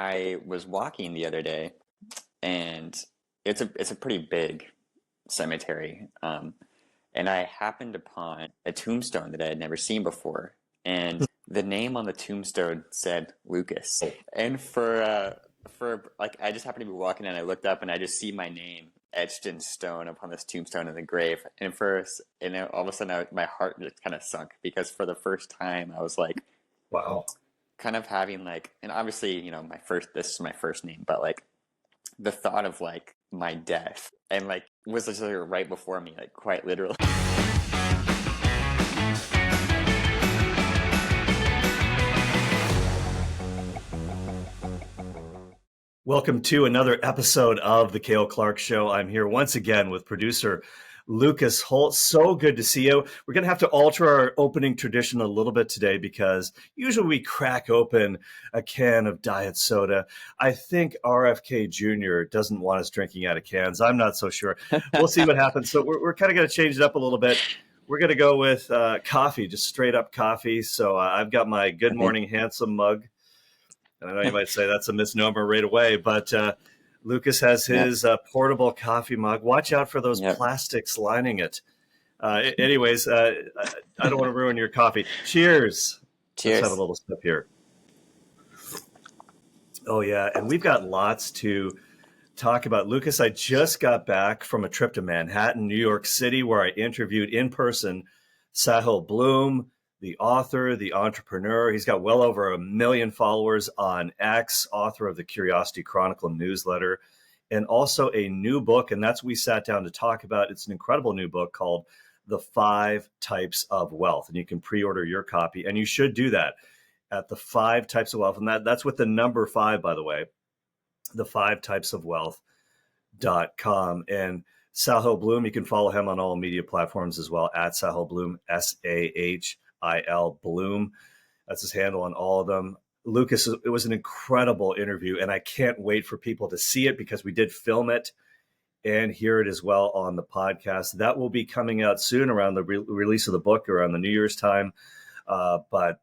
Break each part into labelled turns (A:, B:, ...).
A: I was walking the other day, and it's a pretty big cemetery. And I happened upon a tombstone that I had never seen before, and the name on the tombstone said Lucas. And for like I just happened to be walking and I looked up and I just see my name etched in stone upon this tombstone in the grave. And then all of a sudden my heart just kind of sunk because for the first time I was like
B: Wow.
A: kind of having like, and obviously this is my first name, but like the thought of like my death and like was just like right before me, like quite literally.
B: Welcome to another episode of the Cale Clarke Show. I'm here once again with producer Lucas Holt. So good to see you. We're going to have to alter our opening tradition a little bit today because usually we crack open a can of diet soda. I think RFK Jr. doesn't want us drinking out of cans. I'm not so sure. We'll see what happens. So we're kind of going to change it up a little bit. We're going to go with coffee, just straight up coffee. So I've got my Good Morning Handsome mug. And I know you might say that's a misnomer right away, but Lucas has his portable coffee mug. Watch out for those plastics lining it. Anyways, I don't want to ruin your coffee. Cheers.
A: Cheers.
B: Let's have a little sip here. Oh, yeah. And we've got lots to talk about. Lucas, I just got back from a trip to Manhattan, New York City, where I interviewed in person Sahil Bloom, the author, the entrepreneur. He's got well over 1 million followers on X, author of the Curiosity Chronicle newsletter, and also a new book. And that's what we sat down to talk about. It's an incredible new book called The 5 Types of Wealth. And you can pre-order your copy. And you should do that at The 5 Types of Wealth. And that's with the number 5, by the way, the 5 Types of Wealth.com. And Sahil Bloom, you can follow him on all media platforms as well, at Sahil Bloom, SAHIL Bloom. That's his handle on all of them. Lucas, it was an incredible interview, and I can't wait for people to see it because we did film it and hear it as well on the podcast. That will be coming out soon around the release of the book, around the New Year's time. But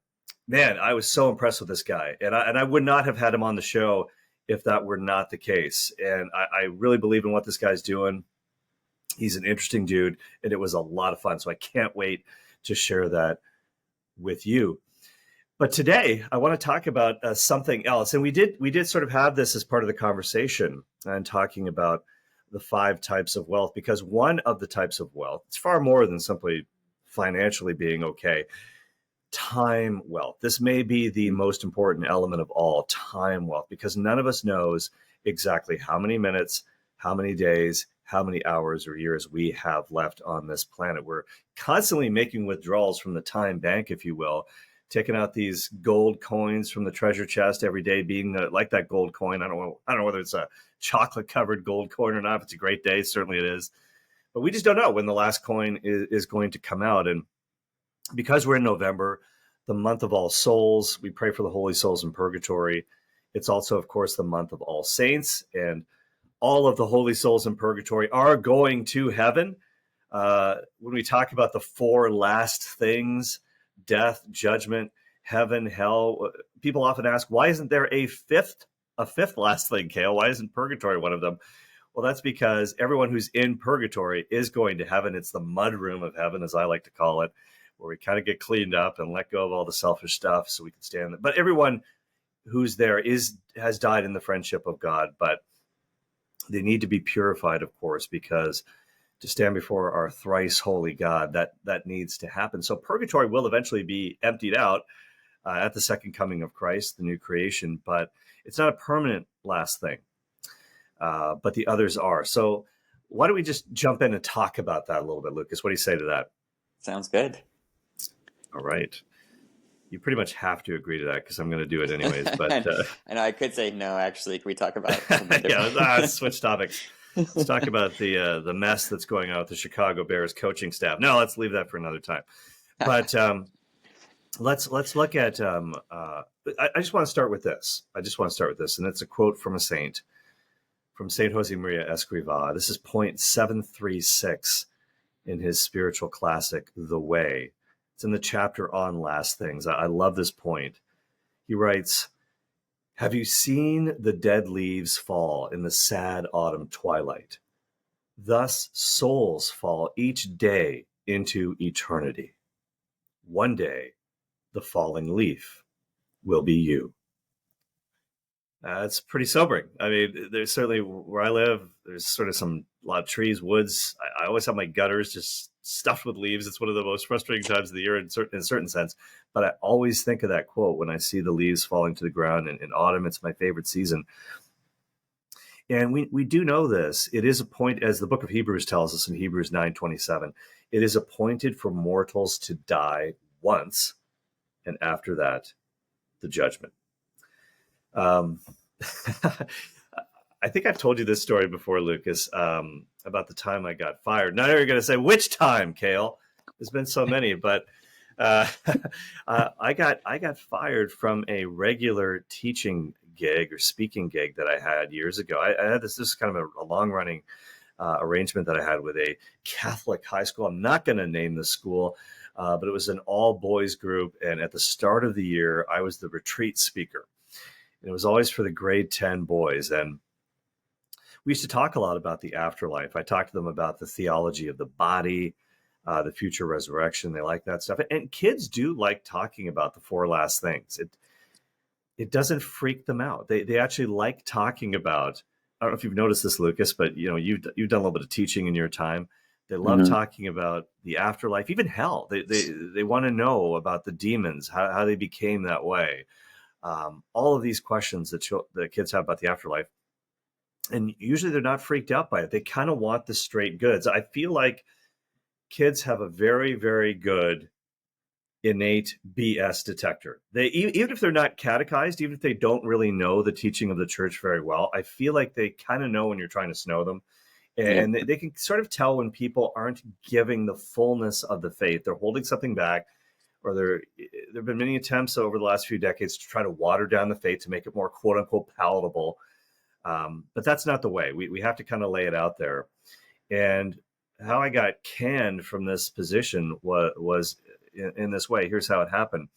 B: man, I was so impressed with this guy, and I would not have had him on the show if that were not the case. And I really believe in what this guy's doing. He's an interesting dude, and it was a lot of fun. So I can't wait to share that with you. But today I want to talk about something else. And we did sort of have this as part of the conversation and talking about the 5 types of wealth, because one of the types of wealth, it's far more than simply financially being okay. Time wealth. This may be the most important element of all, time wealth, because none of us knows exactly how many minutes, how many days, how many hours or years we have left on this planet. We're constantly making withdrawals from the time bank, if you will, taking out these gold coins from the treasure chest every day, being like that gold coin. I don't know whether it's a chocolate covered gold coin or not. If it's a great day, certainly it is. But we just don't know when the last coin is going to come out. And because we're in November, the month of All Souls, we pray for the holy souls in purgatory. It's also, of course, the month of All Saints, and all of the holy souls in purgatory are going to heaven. When we talk about the 4 last things, death, judgment, heaven, hell, people often ask, why isn't there a fifth last thing, Cale? Why isn't purgatory one of them? Well, that's because everyone who's in purgatory is going to heaven. It's the mud room of heaven, as I like to call it, where we kind of get cleaned up and let go of all the selfish stuff so we can stand there. But everyone who's there has died in the friendship of God, but they need to be purified, of course, because to stand before our thrice holy God, that needs to happen. So purgatory will eventually be emptied out at the second coming of Christ, the new creation, but it's not a permanent last thing, but the others are. So why don't we just jump in and talk about that a little bit, Lucas? What do you say to that?
A: Sounds good.
B: All right. You pretty much have to agree to that because I'm going to do it anyways. But
A: I know I could say no. Actually, can we talk about something different?
B: let's switch topics. Let's talk about the mess that's going on with the Chicago Bears coaching staff. No, let's leave that for another time. But let's look at. I just want to start with this. And it's a quote from a saint, from Saint Josemaria Escrivá. This is point 736 in his spiritual classic, The Way. It's in the chapter on last things. I love this point. He writes, Have you seen the dead leaves fall in the sad autumn twilight? Thus souls fall each day into eternity. One day, the falling leaf will be you. It's pretty sobering. I mean, there's certainly where I live, there's sort of a lot of trees, woods. I always have my gutters just stuffed with leaves. It's one of the most frustrating times of the year in a certain sense. But I always think of that quote when I see the leaves falling to the ground in autumn. It's my favorite season. And we do know this. It is a point, as the book of Hebrews tells us in Hebrews 9:27, it is appointed for mortals to die once, and after that, the judgment. I think I've told you this story before, Lucas, about the time I got fired. Now you're going to say, which time, Cale? There's been so many, but I got fired from a regular teaching gig or speaking gig that I had years ago. I had this is kind of a long running arrangement that I had with a Catholic high school. I'm not going to name the school, but it was an all boys group. And at the start of the year, I was the retreat speaker. And it was always for the grade 10 boys. And we used to talk a lot about the afterlife. I talked to them about the theology of the body, the future resurrection. They like that stuff. And kids do like talking about the four last things. It doesn't freak them out. They actually like talking about, I don't know if you've noticed this, Lucas, but you've done a little bit of teaching in your time. They love talking about the afterlife, even hell. They want to know about the demons, how they became that way. All of these questions that the kids have about the afterlife. And usually they're not freaked out by it. They kind of want the straight goods. I feel like kids have a very, very good innate BS detector. Even if they're not catechized, even if they don't really know the teaching of the church very well, I feel like they kind of know when you're trying to snow them. And they can sort of tell when people aren't giving the fullness of the faith. They're holding something back, or there have been many attempts over the last few decades to try to water down the faith to make it more quote unquote palatable. But that's not the way. We have to kind of lay it out there. And how I got canned from this position was in this way. Here's how it happened.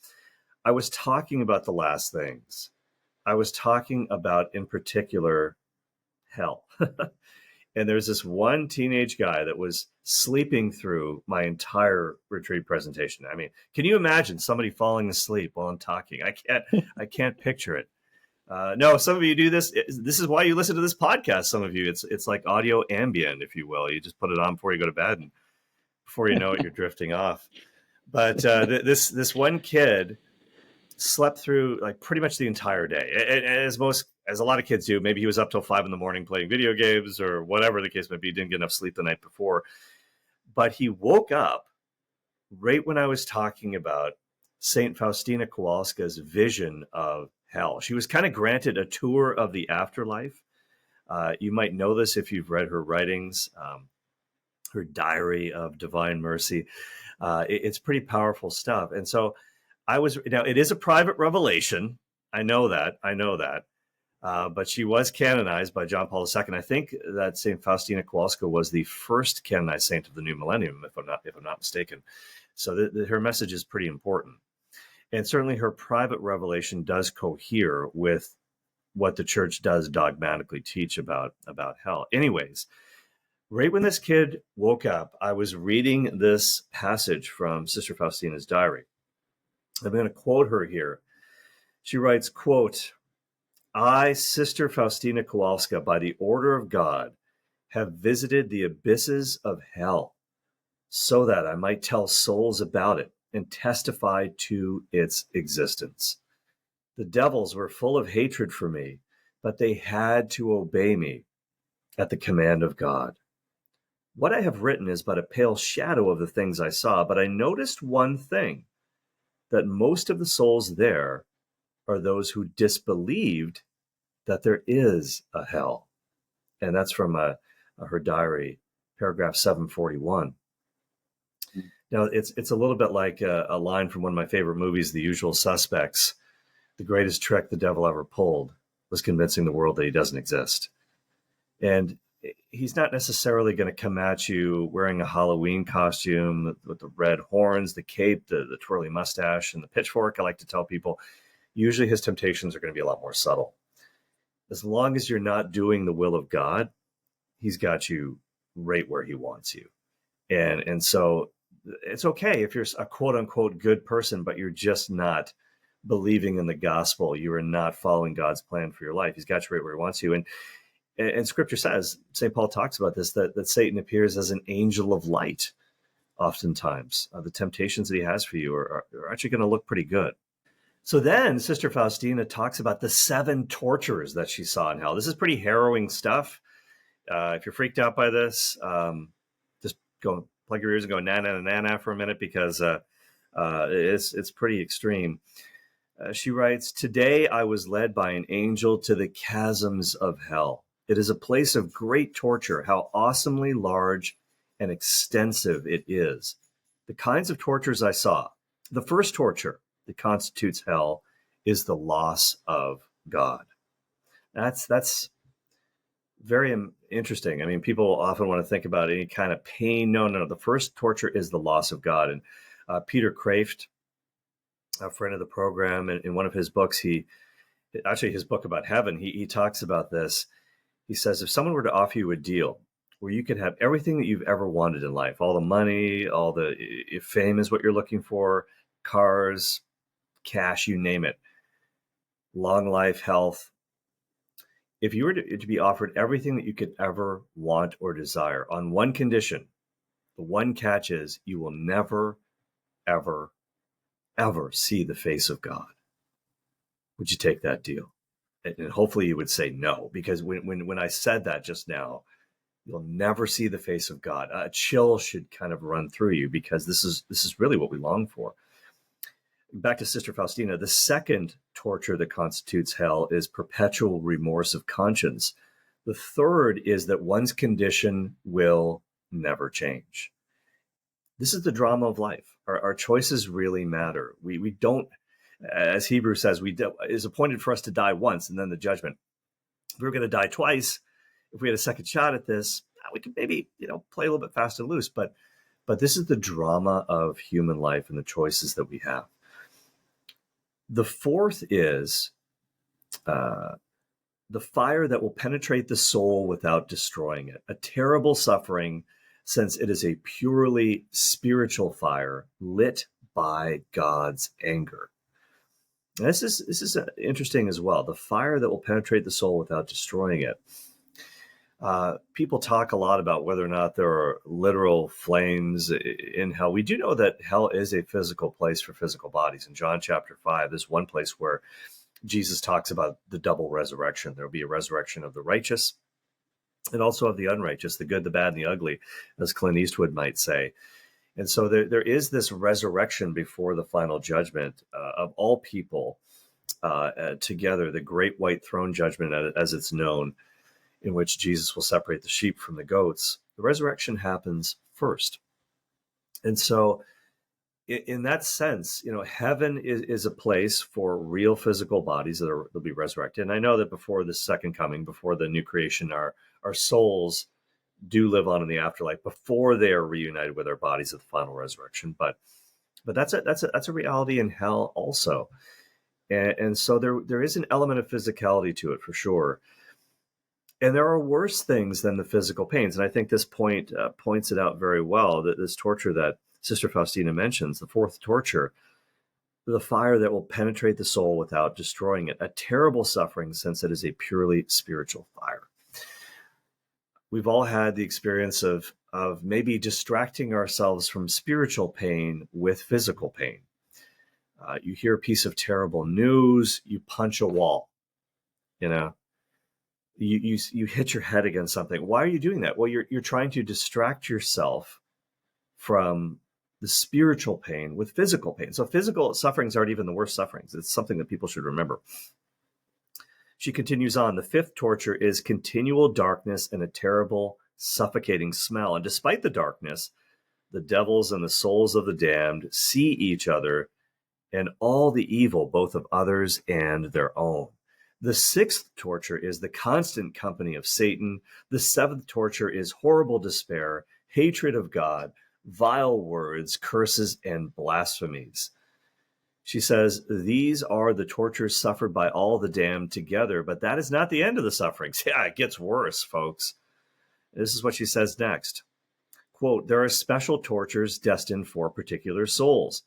B: I was talking about the last things. I was talking about, in particular, hell. And there's this one teenage guy that was sleeping through my entire retreat presentation. I mean, can you imagine somebody falling asleep while I'm talking? I can't picture it. No, some of you do this. This is why you listen to this podcast. Some of you, it's like audio ambient, if you will. You just put it on before you go to bed, and before you know it, you're drifting off. But this one kid slept through like pretty much the entire day, as a lot of kids do. Maybe he was up till 5 a.m. playing video games or whatever the case might be. Didn't get enough sleep the night before, but he woke up right when I was talking about Saint Faustina Kowalska's vision of hell. She was kind of granted a tour of the afterlife. You might know this if you've read her writings, her diary of divine mercy. It's pretty powerful stuff. And so now it is a private revelation. I know that. But she was canonized by John Paul II. I think that Saint Faustina Kowalska was the first canonized saint of the new millennium, if I'm not mistaken. So her message is pretty important. And certainly her private revelation does cohere with what the church does dogmatically teach about hell. Anyways, right when this kid woke up, I was reading this passage from Sister Faustina's diary. I'm going to quote her here. She writes, quote, "I, Sister Faustina Kowalska, by the order of God, have visited the abysses of hell so that I might tell souls about it and testify to its existence. The devils were full of hatred for me, but they had to obey me at the command of God. What I have written is but a pale shadow of the things I saw, but I noticed one thing, that most of the souls there are those who disbelieved that there is a hell." And that's from her diary, paragraph 741. Now, it's a little bit like a line from one of my favorite movies, The Usual Suspects. The greatest trick the devil ever pulled was convincing the world that he doesn't exist. And he's not necessarily going to come at you wearing a Halloween costume with the red horns, the cape, the twirly mustache, and the pitchfork. I like to tell people, usually his temptations are going to be a lot more subtle. As long as you're not doing the will of God, he's got you right where he wants you. And so it's okay if you're a quote unquote good person, but you're just not believing in the gospel. You are not following God's plan for your life. He's got you right where he wants you. And scripture says, St. Paul talks about this, that Satan appears as an angel of light. Oftentimes, the temptations that he has for you are actually going to look pretty good. So then Sister Faustina talks about the 7 tortures that she saw in hell. This is pretty harrowing stuff. If you're freaked out by this, just go plug your ears and go na for a minute, because it's pretty extreme. She writes, "Today I was led by an angel to the chasms of hell. It is a place of great torture. How awesomely large and extensive it is. The kinds of tortures I saw. The first torture that constitutes hell is the loss of God." That's very interesting. I mean, people often want to think about any kind of pain. No. The first torture is the loss of God. And Peter Kraft, a friend of the program, in one of his books, his book about heaven, he talks about this. He says, if someone were to offer you a deal where you could have everything that you've ever wanted in life, all the money, if fame is what you're looking for, cars, cash, you name it, long life, health. If you were to be offered everything that you could ever want or desire on one condition, the one catch is you will never, ever, ever see the face of God, would you take that deal? And hopefully you would say no, because when I said that just now, you'll never see the face of God, a chill should kind of run through you, because this is really what we long for. Back to Sister Faustina, the second torture that constitutes hell is perpetual remorse of conscience. The third is that one's condition will never change. This is the drama of life. Our choices really matter. We don't, as Hebrews says, it is appointed for us to die once and then the judgment. If we were going to die twice, if we had a second shot at this, we could maybe play a little bit fast and loose. But this is the drama of human life and the choices that we have. The fourth is the fire that will penetrate the soul without destroying it. A terrible suffering, since it is a purely spiritual fire lit by God's anger. And this is interesting as well. The fire that will penetrate the soul without destroying it. People talk a lot about whether or not there are literal flames in hell. We do know that hell is a physical place for physical bodies. In John chapter 5, there's one place where Jesus talks about the double resurrection. There will be a resurrection of the righteous and also of the unrighteous, the good, the bad, and the ugly, as Clint Eastwood might say. And so there is this resurrection before the final judgment of all people together, the great white throne judgment as it's known, in which Jesus will separate the sheep from the goats. The resurrection happens first. And so in that sense, heaven is a place for real physical bodies that'll be resurrected. And I know that before the second coming, before the new creation, our souls do live on in the afterlife before they are reunited with our bodies at the final resurrection. But that's a reality in hell also. And so there is an element of physicality to it for sure. And there are worse things than the physical pains. And I think this point points it out very well, that this torture that Sister Faustina mentions, the fourth torture, the fire that will penetrate the soul without destroying it, a terrible suffering, since it is a purely spiritual fire. We've all had the experience of maybe distracting ourselves from spiritual pain with physical pain. You hear a piece of terrible news, you punch a wall, You hit your head against something. Why are you doing that? Well, you're trying to distract yourself from the spiritual pain with physical pain. So physical sufferings aren't even the worst sufferings. It's something that people should remember. She continues on. The fifth torture is continual darkness and a terrible, suffocating smell. And despite the darkness, the devils and the souls of the damned see each other and all the evil, both of others and their own. The sixth torture is the constant company of Satan. The seventh torture is horrible despair, hatred of God, vile words, curses, and blasphemies. She says, these are the tortures suffered by all the damned together, but that is not the end of the sufferings. Yeah, it gets worse, folks. This is what she says next. Quote, there are special tortures destined for particular souls.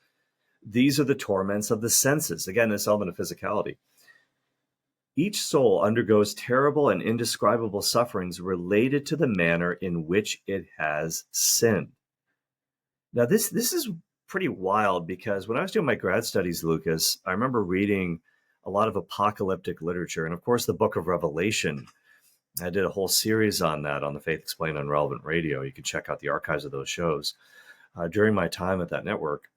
B: These are the torments of the senses. Again, this element of physicality. Each soul undergoes terrible and indescribable sufferings related to the manner in which it has sinned. Now, this is pretty wild, because when I was doing my grad studies, Lucas, I remember reading a lot of apocalyptic literature. And of course, the book of Revelation. I did a whole series on that on the Faith Explained on Relevant Radio. You can check out the archives of those shows during my time at that network.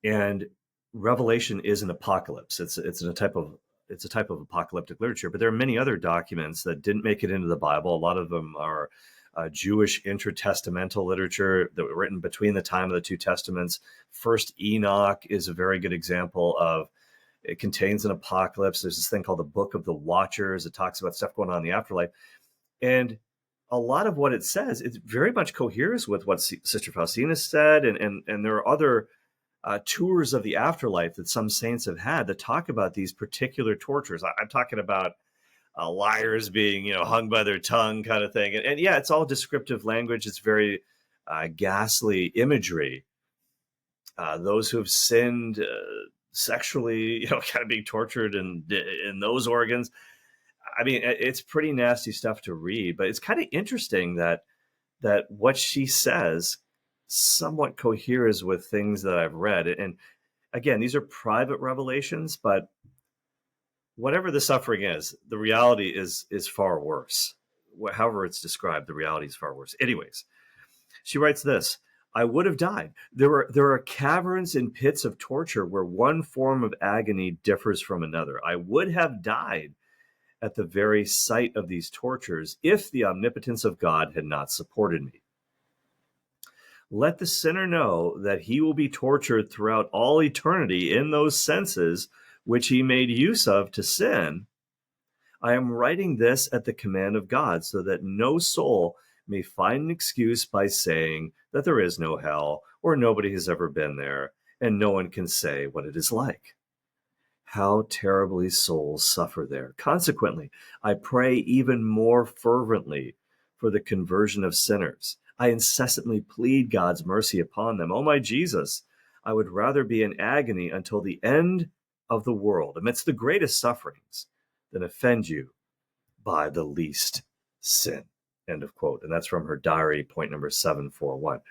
B: And Revelation is an apocalypse. It's a type of apocalyptic literature. But there are many other documents that didn't make it into the Bible. A lot of them are Jewish intertestamental literature that were written between the time of the two testaments. First Enoch is a very good example of, it contains an apocalypse. There's this thing called the Book of the Watchers. It talks about stuff going on in the afterlife. And a lot of what it says, it very much coheres with what Sister Faustina said. And there are other tours of the afterlife that some saints have had that talk about these particular tortures. I'm talking about liars being, hung by their tongue kind of thing. And yeah, it's all descriptive language. It's very ghastly imagery. Those who have sinned sexually, kind of being tortured in those organs. I mean, it's pretty nasty stuff to read, but it's kind of interesting that what she says somewhat coheres with things that I've read. And again, these are private revelations, but whatever the suffering is, the reality is far worse. However it's described, the reality is far worse. Anyways, she writes this. I would have died. There are caverns and pits of torture where one form of agony differs from another. I would have died at the very sight of these tortures if the omnipotence of God had not supported me. Let the sinner know that he will be tortured throughout all eternity in those senses which he made use of to sin. I am writing this at the command of God, so that no soul may find an excuse by saying that there is no hell, or nobody has ever been there, and no one can say what it is like. How terribly souls suffer there. Consequently, I pray even more fervently for the conversion of sinners. I incessantly plead God's mercy upon them. Oh, my Jesus, I would rather be in agony until the end of the world, amidst the greatest sufferings, than offend you by the least sin. End of quote. And that's from her diary, point number 741.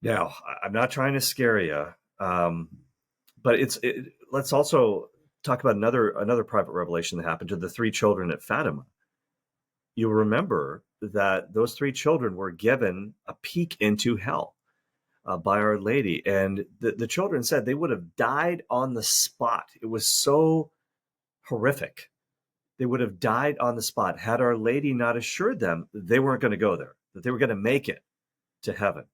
B: Now, I'm not trying to scare you, but let's also talk about another private revelation that happened to the three children at Fatima. You remember that those three children were given a peek into hell by Our Lady. And the children said they would have died on the spot. It was so horrific. They would have died on the spot had Our Lady not assured them they weren't going to go there, that they were going to make it to heaven.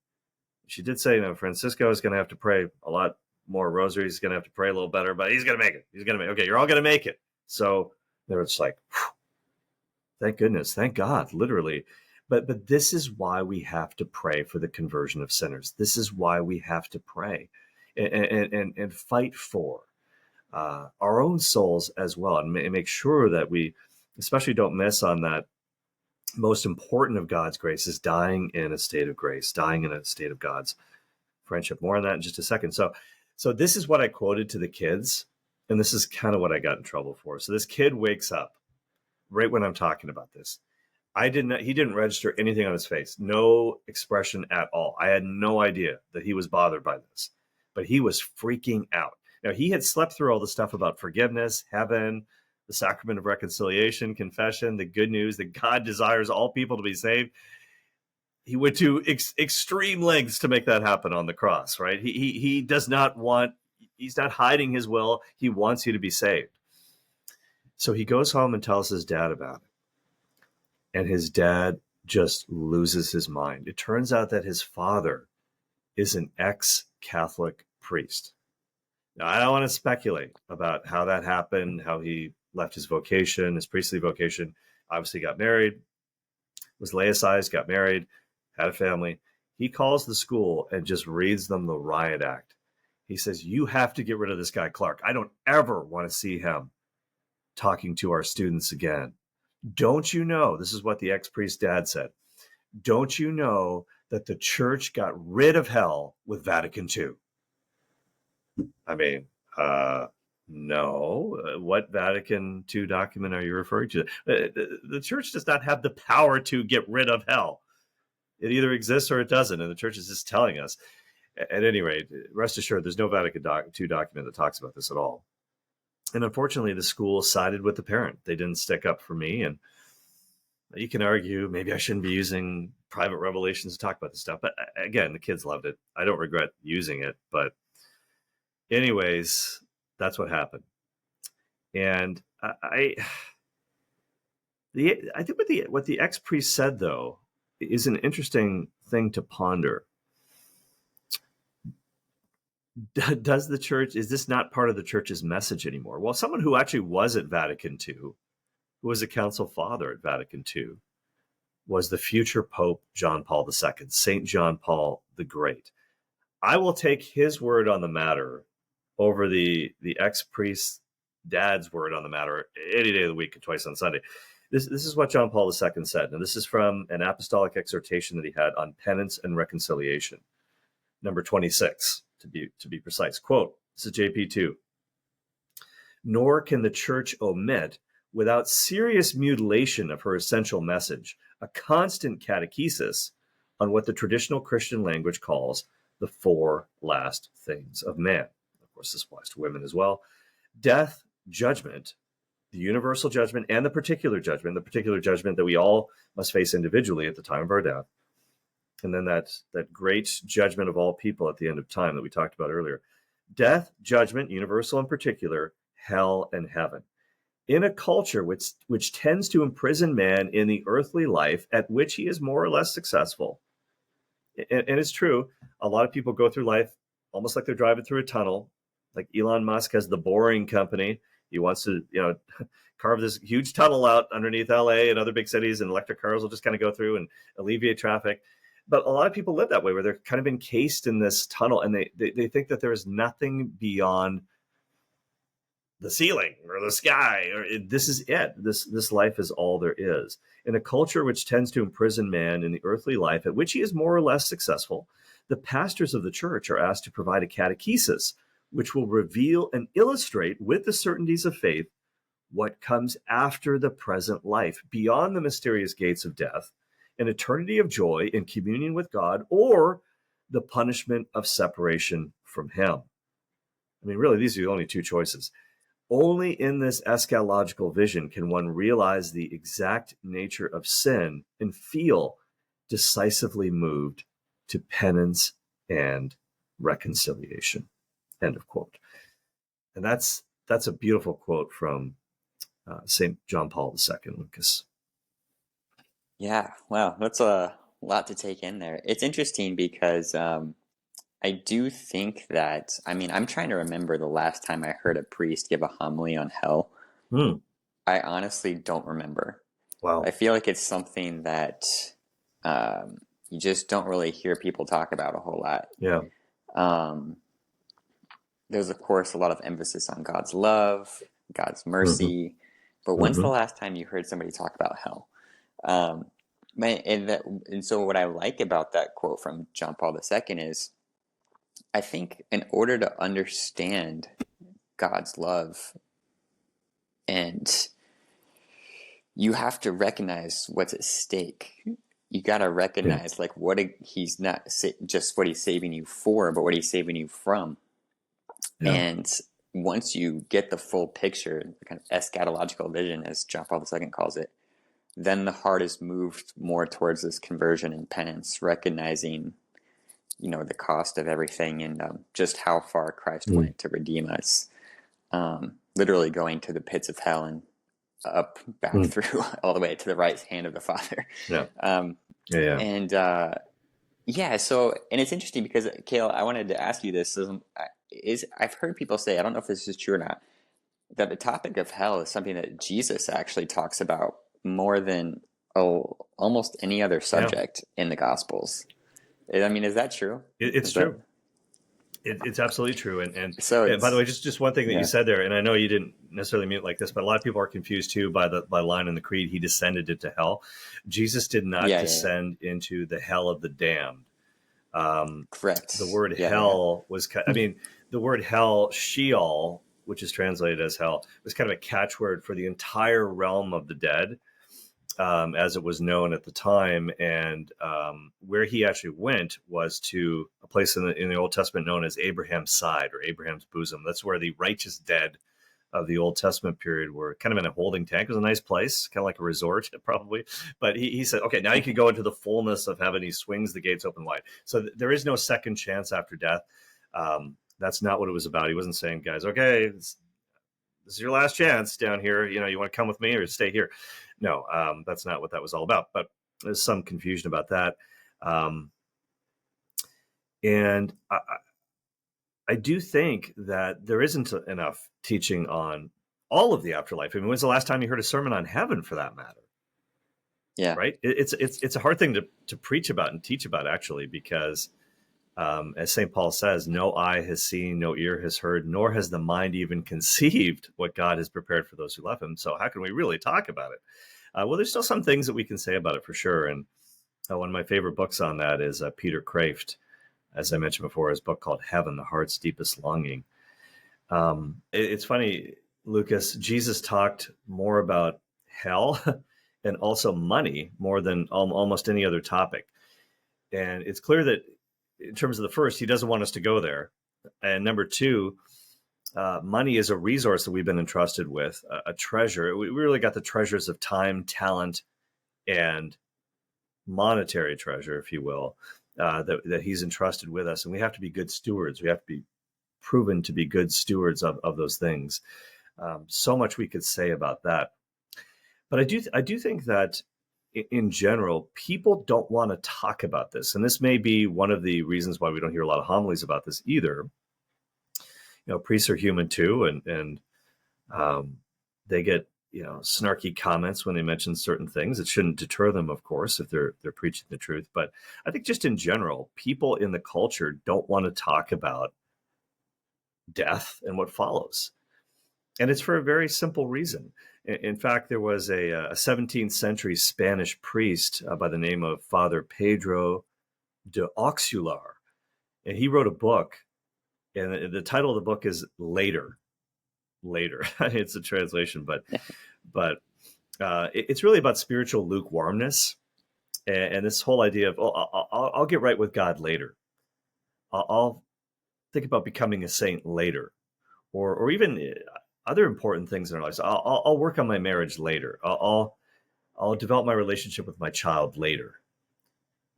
B: She did say, Francisco is going to have to pray a lot more rosaries. He's going to have to pray a little better, but he's going to make it. He's going to make it. Okay, you're all going to make it. So they were just like, thank goodness, thank God, literally. But this is why we have to pray for the conversion of sinners. This is why we have to pray and fight for our own souls as well, and make sure that we especially don't miss on that most important of God's grace is dying in a state of grace, dying in a state of God's friendship. More on that in just a second. So this is what I quoted to the kids, and this is kind of what I got in trouble for. So this kid wakes up right when I'm talking about this. He didn't register anything on his face, no expression at all. I had no idea that he was bothered by this, but he was freaking out. Now, he had slept through all the stuff about forgiveness, heaven, the sacrament of reconciliation, confession, the good news that God desires all people to be saved. He went to extreme lengths to make that happen on the cross, right? He does not want, he's not hiding his will. He wants you to be saved. So he goes home and tells his dad about it. And his dad just loses his mind. It turns out that his father is an ex-Catholic priest. Now, I don't want to speculate about how that happened, how he left his vocation, his priestly vocation. Obviously got married, was laicized, got married, had a family. He calls the school and just reads them the riot act. He says, you have to get rid of this guy, Clarke. I don't ever want to see him talking to our students again. Don't you know? This is what the ex-priest dad said. Don't you know that the church got rid of hell with Vatican II? I mean, no. What Vatican II document are you referring to? The church does not have the power to get rid of hell. It either exists or it doesn't, and the church is just telling us. At any rate, rest assured, there's no Vatican II document that talks about this at all. And unfortunately, the school sided with the parent. They didn't stick up for me. And you can argue maybe I shouldn't be using private revelations to talk about this stuff. But again, the kids loved it. I don't regret using it. But anyways, that's what happened. And I think what the ex-priest said, though, is an interesting thing to ponder. Does the church, is this not part of the church's message anymore? Well, someone who actually was at Vatican II, who was a council father at Vatican II, was the future Pope John Paul II, St. John Paul the Great. I will take his word on the matter over the ex-priest dad's word on the matter any day of the week and twice on Sunday. This is what John Paul II said, and this is from an apostolic exhortation that he had on penance and reconciliation, number 26. To be precise. Quote, this is JP2. Nor can the church omit, without serious mutilation of her essential message, a constant catechesis on what the traditional Christian language calls the four last things of man. Of course, this applies to women as well. Death, judgment, the universal judgment, and the particular judgment that we all must face individually at the time of our death. And then that great judgment of all people at the end of time that we talked about earlier. Death, judgment, universal and particular, hell and heaven. In a culture which tends to imprison man in the earthly life at which he is more or less successful. And it's true, a lot of people go through life almost like they're driving through a tunnel. Like Elon Musk has the Boring Company. He wants to, carve this huge tunnel out underneath LA and other big cities, and electric cars will just kind of go through and alleviate traffic. But a lot of people live that way, where they're kind of encased in this tunnel, and they think that there is nothing beyond the ceiling or the sky, or this is it. This life is all there is. In a culture which tends to imprison man in the earthly life at which he is more or less successful, the pastors of the church are asked to provide a catechesis which will reveal and illustrate with the certainties of faith what comes after the present life, beyond the mysterious gates of death, an eternity of joy in communion with God, or the punishment of separation from him. I mean, really, these are the only two choices. Only in this eschatological vision can one realize the exact nature of sin and feel decisively moved to penance and reconciliation. End of quote. And that's a beautiful quote from St. John Paul II, Lucas.
A: Yeah, wow, that's a lot to take in there. It's interesting because I do think that, I'm trying to remember the last time I heard a priest give a homily on hell. I honestly don't remember.
B: Wow.
A: I feel like it's something that you just don't really hear people talk about a whole lot.
B: Yeah.
A: There's, of course, a lot of emphasis on God's love, God's mercy. But when's the last time you heard somebody talk about hell? And so what I like about that quote from John Paul II is, I think in order to understand God's love, and you have to recognize what's at stake. You got to recognize he's not just what he's saving you for, but what he's saving you from. Yeah. And once you get the full picture, the kind of eschatological vision, as John Paul II calls it, then the heart is moved more towards this conversion and penance, recognizing, the cost of everything and just how far Christ went to redeem us. Literally going to the pits of hell and up, back through, all the way to the right hand of the Father.
B: Yeah.
A: And so, and it's interesting because, Cale, I wanted to ask you this. I've heard people say, I don't know if this is true or not, that the topic of hell is something that Jesus actually talks about more than almost any other subject in the Gospels. Is that true?
B: It's true. It's absolutely true.
A: So
B: And by the
A: it's
B: way, just one thing that you
A: yeah,
B: said there, and I know you didn't necessarily mean it like this, but a lot of people are confused too by the line in the creed. He descended into hell. Jesus did not
A: yeah.
B: descend into the hell of the damned. Um, the
A: Correct.
B: word
A: Yeah.
B: hell was, I mean, the word hell, Sheol, which is translated as hell, was kind of a catchword for the entire realm of the dead, as it was known at the time. And where he actually went was to a place in the Old Testament known as Abraham's side or Abraham's bosom. That's where the righteous dead of the Old Testament period were kind of in a holding tank. It was a nice place, kind of like a resort, probably. But he said, okay, now you can go into the fullness of heaven. He swings the gates open wide. So there is no second chance after death. That's not what it was about. He wasn't saying, guys, okay, this is your last chance down here. You know, you want to come with me or stay here? No, that's not what that was all about. But there's some confusion about that. Um, and I do think that there isn't enough teaching on all of the afterlife. I mean, when's the last time you heard a sermon on heaven, for that matter?
A: Yeah.
B: Right? It's a hard thing to preach about and teach about, actually, because as St. Paul says, no eye has seen, no ear has heard, nor has the mind even conceived what God has prepared for those who love him. So how can we really talk about it? Well, there's still some things that we can say about it for sure. And one of my favorite books on that is Peter Kraft, as I mentioned before, his book called Heaven, the Heart's Deepest Longing. It's funny, Lucas, Jesus talked more about hell and also money more than almost any other topic. And it's clear that in terms of the first, he doesn't want us to go there. And number two, money is a resource that we've been entrusted with, a treasure. We really got the treasures of time, talent, and monetary treasure, if you will, that he's entrusted with us. And we have to be good stewards. We have to be proven to be good stewards of those things. So much we could say about that. But I do think that in general, people don't want to talk about this. And this may be one of the reasons why we don't hear a lot of homilies about this either. You know, priests are human too, and they get, you know, snarky comments when they mention certain things. It shouldn't deter them, of course, if they're preaching the truth. But I think just in general, people in the culture don't want to talk about death and what follows. And it's for a very simple reason. In fact, there was a 17th century Spanish priest by the name of Father Pedro de Auxular, and he wrote a book, and the title of the book is Later. Later, it's a translation, but it's really about spiritual lukewarmness and this whole idea of, I'll get right with God later. I'll think about becoming a saint later, or even other important things in our lives. I'll work on my marriage later. I'll develop my relationship with my child later.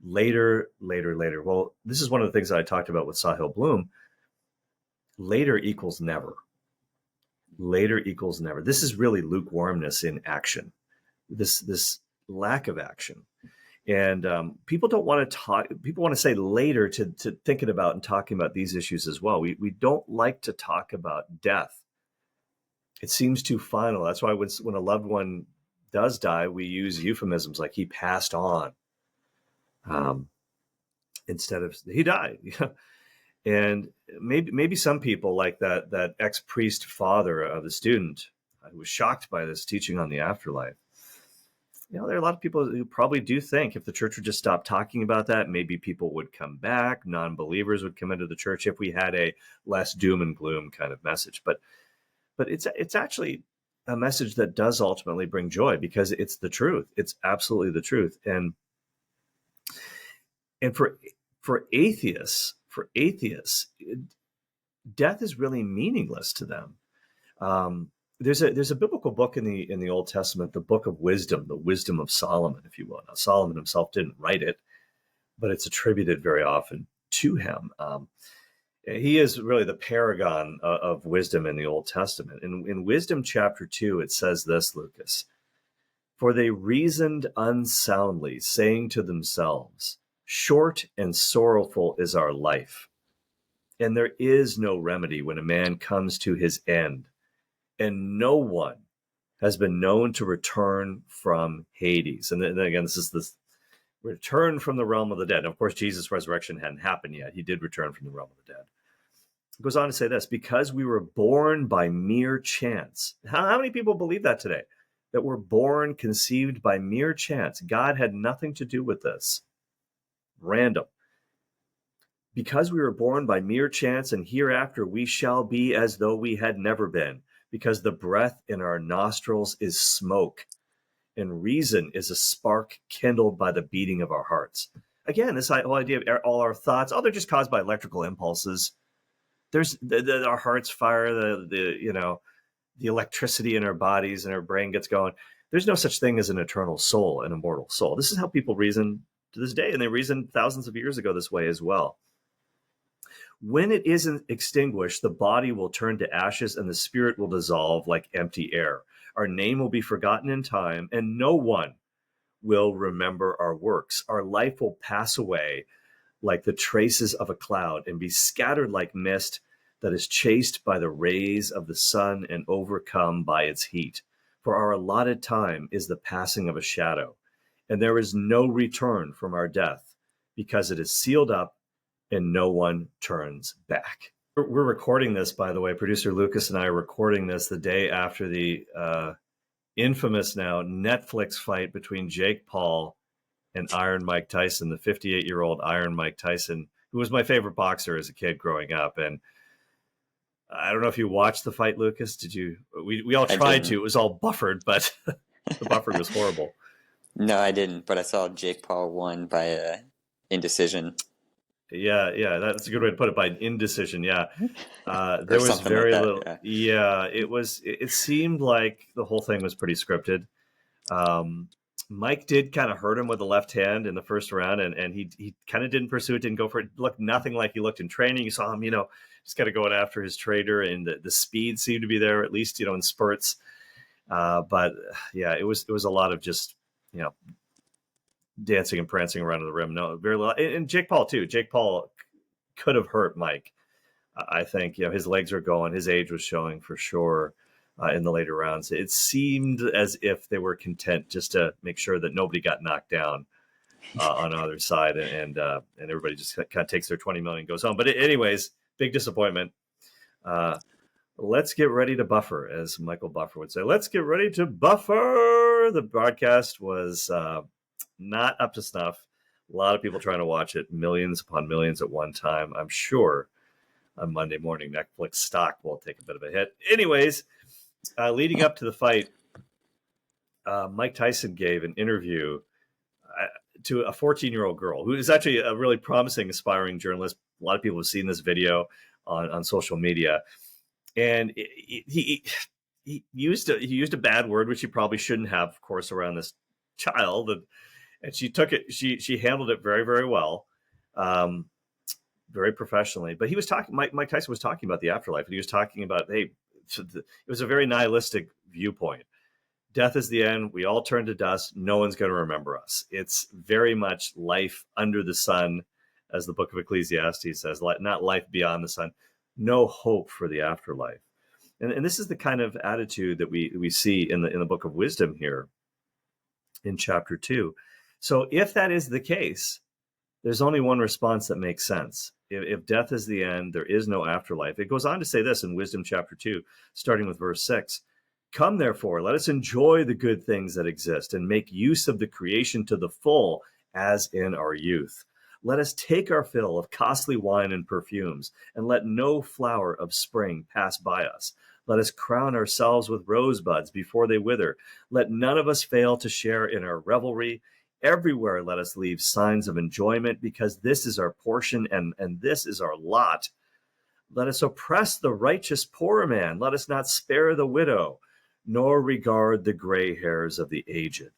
B: Later. Well, this is one of the things that I talked about with Sahil Bloom. Later equals never. Later equals never. This is really lukewarmness in action. This lack of action. And people don't want to talk. People want to say later to thinking about and talking about these issues as well. We don't like to talk about death. It seems too final. That's why when a loved one does die, we use euphemisms like he passed on, instead of he died. And maybe some people, like that ex-priest father of the student who was shocked by this teaching on the afterlife. You know, there are a lot of people who probably do think if the church would just stop talking about that, maybe people would come back, non-believers would come into the church if we had a less doom and gloom kind of message. But it's actually a message that does ultimately bring joy, because it's the truth. It's absolutely the truth. And for atheists, death is really meaningless to them. There's a biblical book in the Old Testament, the Book of Wisdom, the Wisdom of Solomon, if you will. Now, Solomon himself didn't write it, but it's attributed very often to him. He is really the paragon of wisdom in the Old Testament. In Wisdom chapter 2, it says this, Lucas: "For they reasoned unsoundly, saying to themselves, 'Short and sorrowful is our life, and there is no remedy when a man comes to his end, and no one has been known to return from Hades.'" And then again, this is this return from the realm of the dead. And of course, Jesus' resurrection hadn't happened yet. He did return from the realm of the dead. It goes on to say this, because we were born by mere chance. How many people believe that today? That we're born, conceived by mere chance. God had nothing to do with this. Random. Because we were born by mere chance, and hereafter we shall be as though we had never been, because the breath in our nostrils is smoke, and reason is a spark kindled by the beating of our hearts. Again, this whole idea of all our thoughts, they're just caused by electrical impulses. There's our hearts fire, the electricity in our bodies, and our brain gets going. There's no such thing as an eternal soul, an immortal soul. This is how people reason to this day, and they reasoned thousands of years ago this way as well. When it isn't extinguished, the body will turn to ashes and the spirit will dissolve like empty air. Our name will be forgotten in time, and no one will remember our works. Our life will pass away like the traces of a cloud and be scattered like mist that is chased by the rays of the sun and overcome by its heat. For our allotted time is the passing of a shadow, and there is no return from our death, because it is sealed up and no one turns back. We're recording this, by the way. Producer Lucas and I are recording this the day after the infamous now Netflix fight between Jake Paul and Iron Mike Tyson, the 58-year-old Iron Mike Tyson, who was my favorite boxer as a kid growing up. And I don't know if you watched the fight, Lucas. Did you? We all tried to. It was all buffered, but the buffer was horrible.
A: No, I didn't, but I saw Jake Paul won by indecision.
B: Yeah, that's a good way to put it, by indecision. Yeah, there was very
A: like that,
B: little. Yeah, it seemed like the whole thing was pretty scripted. Mike did kind of hurt him with the left hand in the first round, and he kind of didn't pursue it, didn't go for it. Looked nothing like he looked in training. You saw him, just kind of going after his trader, and the speed seemed to be there, at least, in spurts. But yeah, it was a lot of just, dancing and prancing around the rim. No, very little. And Jake Paul too. Jake Paul could have hurt Mike. I think, his legs are going. His age was showing for sure in the later rounds. It seemed as if they were content just to make sure that nobody got knocked down on either side, and everybody just kind of takes their 20 million and goes home. But anyways, big disappointment. Let's get ready to buffer, as Michael Buffer would say. Let's get ready to buffer. The broadcast was not up to snuff. A lot of people trying to watch it, millions upon millions at one time. I'm sure on Monday morning, Netflix stock will take a bit of a hit. Anyways, leading up to the fight, Mike Tyson gave an interview to a 14-year-old girl who is actually a really promising, aspiring journalist. A lot of people have seen this video on social media. And he used a bad word, which he probably shouldn't have, of course, around this child. And she took it. She handled it very, very well, very professionally. But he was talking. Mike Tyson was talking about the afterlife, and he was talking about, hey, it was a very nihilistic viewpoint. Death is the end. We all turn to dust. No one's going to remember us. It's very much life under the sun, as the book of Ecclesiastes says, not life beyond the sun. No hope for the afterlife. And this is the kind of attitude that we see in the book of wisdom here in chapter 2. So if that is the case, there's only one response that makes sense. If death is the end, there is no afterlife. It goes on to say this in Wisdom chapter 2, starting with verse 6. Come, therefore, let us enjoy the good things that exist and make use of the creation to the full, as in our youth. Let us take our fill of costly wine and perfumes, and let no flower of spring pass by us. Let us crown ourselves with rosebuds before they wither. Let none of us fail to share in our revelry. Everywhere let us leave signs of enjoyment, because this is our portion and this is our lot. Let us oppress the righteous poor man. Let us not spare the widow, nor regard the gray hairs of the aged.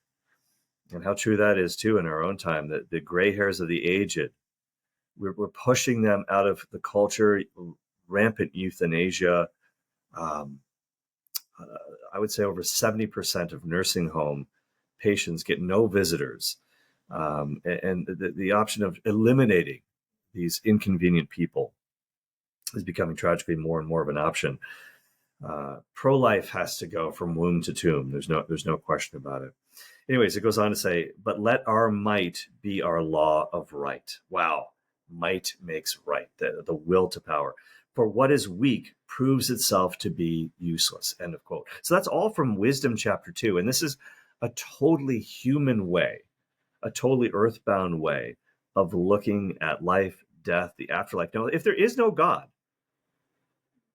B: And how true that is, too, in our own time, that the gray hairs of the aged, we're pushing them out of the culture, rampant euthanasia. I would say over 70% of nursing home patients get no visitors. And the option of eliminating these inconvenient people is becoming tragically more and more of an option. Pro-life has to go from womb to tomb. There's no question about it. Anyways, it goes on to say, but let our might be our law of right. Wow. Might makes right, the will to power. For what is weak proves itself to be useless. End of quote. So that's all from Wisdom chapter 2. And this is a totally human way, a totally earthbound way of looking at life, death, the afterlife. Now, if there is no God,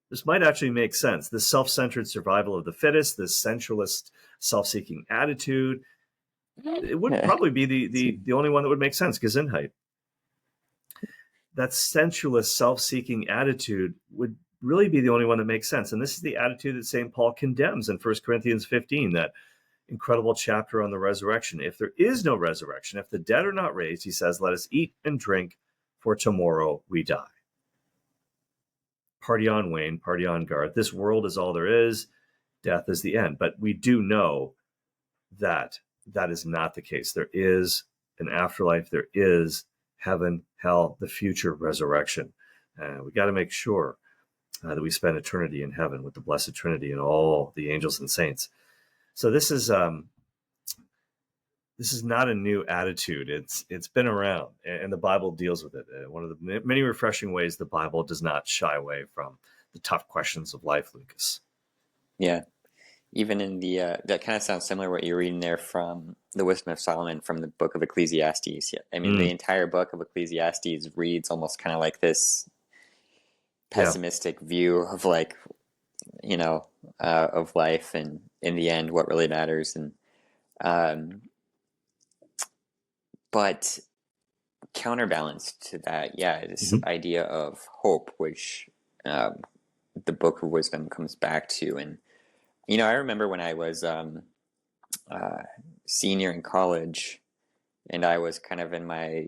B: this might actually make sense. This self-centered survival of the fittest, this sensualist, self-seeking attitude, it would probably be the only one that would make sense, Gesundheit. That sensualist, self-seeking attitude would really be the only one that makes sense. And this is the attitude that St. Paul condemns in 1 Corinthians 15, that incredible chapter on the resurrection. If there is no resurrection, if the dead are not raised, he says, let us eat and drink, for tomorrow we die. Party on, Wayne, party on, Garth. This world is all there is. Death is the end. But we do know that that is not the case. There is an afterlife. There is heaven, hell, the future resurrection. We got to make sure that we spend eternity in heaven with the Blessed Trinity and all the angels and saints. So this is not a new attitude. It's been around, and the Bible deals with it. One of the many refreshing ways the Bible does not shy away from the tough questions of life, Lucas.
A: Yeah. Even in the, that kind of sounds similar to what you're reading there from the Wisdom of Solomon from the book of Ecclesiastes. Yeah. I mean, the entire book of Ecclesiastes reads almost kind of like this pessimistic view of like, of life, and in the end, what really matters. And, but counterbalance to that, this idea of hope, which the book of wisdom comes back to. And I remember when I was senior in college, and I was kind of in my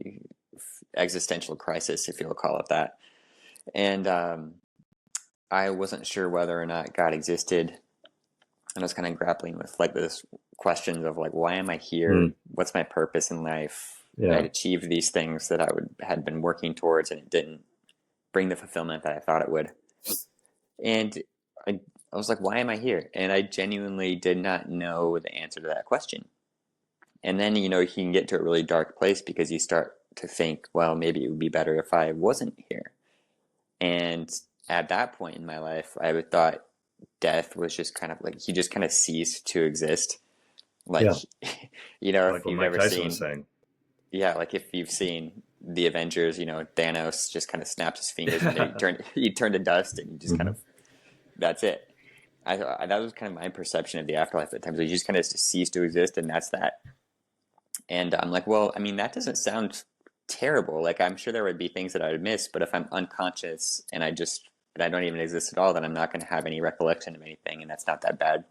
A: existential crisis, if you'll call it that. And I wasn't sure whether or not God existed. And I was kind of grappling with like this questions of like, why am I here? What's my purpose in life?
B: Yeah.
A: I'd achieved these things that had been working towards, and it didn't bring the fulfillment that I thought it would. And I was like, why am I here? And I genuinely did not know the answer to that question. And then, you can get to a really dark place because you start to think, well, maybe it would be better if I wasn't here. And at that point in my life, I would thought death was just kind of like, he just kind of ceased to exist. Like,
B: like
A: if you've
B: Mike
A: ever
B: Tyson
A: seen,
B: was saying.
A: Yeah, like if you've seen the Avengers, Thanos just kind of snaps his fingers and he'd turn to dust, and you just kind of, that's it. That was kind of my perception of the afterlife at times. You just kind of cease to exist, and that's that. And I'm like, well, I mean, that doesn't sound terrible. Like, I'm sure there would be things that I would miss, but if I'm unconscious and I don't even exist at all, then I'm not going to have any recollection of anything, and that's not that bad.